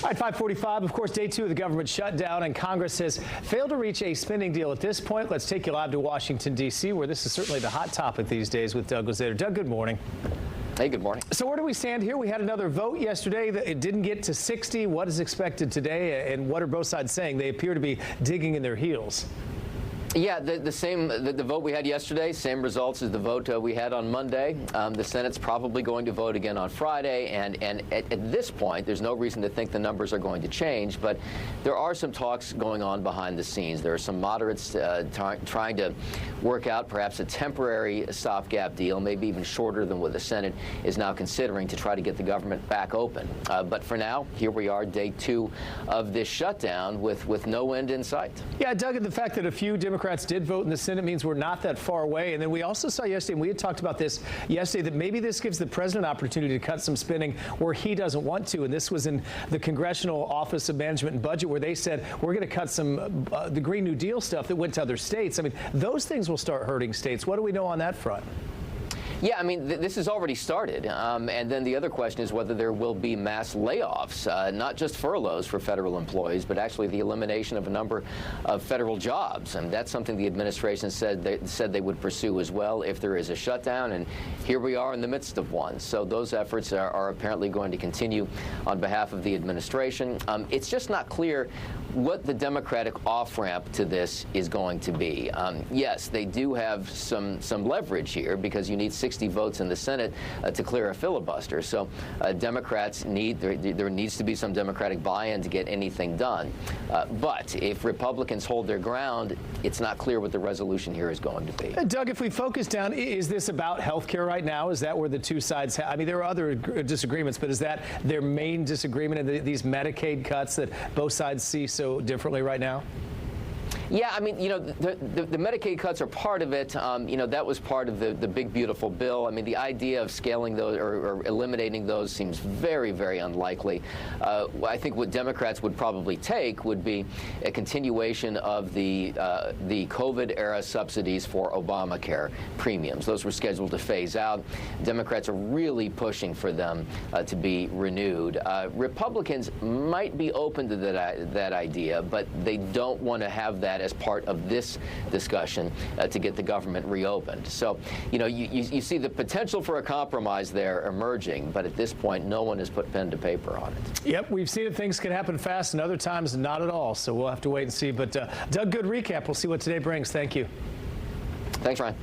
All right, 5:45, of course, day 2 of the government shutdown, and Congress has failed to reach a spending deal at this point. Let's take you live to Washington, D.C., where this is certainly the hot topic these days with Doug Luzader. Doug, good morning. Hey, good morning. So where do we stand here? We had another vote yesterday. It didn't get to 60. What is expected today, and what are both sides saying? They appear to be digging in their heels. Yeah, the vote we had yesterday, same results as the vote we had on Monday. The Senate's probably going to vote again on Friday, and at this point, there's no reason to think the numbers are going to change, but there are some talks going on behind the scenes. There are some moderates trying to work out perhaps a temporary stopgap deal, maybe even shorter than what the Senate is now considering, to try to get the government back open. But for now, here we are, day 2 of this shutdown with no end in sight. Yeah, Doug, and the fact that a few Democrats did vote in the Senate means we're not that far away. And then we also saw yesterday, and we had talked about this yesterday, that maybe this gives the president an opportunity to cut some spending where he doesn't want to. And this was in the Congressional Office of Management and Budget, where they said we're going to cut some the Green New Deal stuff that went to other states. I mean, those things will start hurting states. What do we know on that front? Yeah, I mean, this has already started. And then the other question is whether there will be mass layoffs, not just furloughs for federal employees, but actually the elimination of a number of federal jobs. And that's something the administration said they would pursue as well if there is a shutdown. And here we are in the midst of one. So those efforts are apparently going to continue on behalf of the administration. It's just not clear what the Democratic off-ramp to this is going to be. Yes, they do have some leverage here because you need 60 votes in the Senate to clear a filibuster. So Democrats there needs to be some Democratic buy-in to get anything done. But if Republicans hold their ground, it's not clear what the resolution here is going to be. Doug, if we focus down, is this about health care right now? Is that where the two sides I mean, there are other disagreements, but is that their main disagreement in these Medicaid cuts that both sides see so differently right now? Yeah, I mean, you know, the Medicaid cuts are part of it. You know, that was part of the big, beautiful bill. I mean, the idea of scaling those or eliminating those seems very, very unlikely. I think what Democrats would probably take would be a continuation of the COVID-era subsidies for Obamacare premiums. Those were scheduled to phase out. Democrats are really pushing for them to be renewed. Republicans might be open to that idea, but they don't want to have that as part of this discussion to get the government reopened. So, you know, you see the potential for a compromise there emerging, but at this point, no one has put pen to paper on it. Yep, we've seen it. Things can happen fast, and other times not at all. So we'll have to wait and see. But Doug, good recap. We'll see what today brings. Thank you. Thanks, Ryan.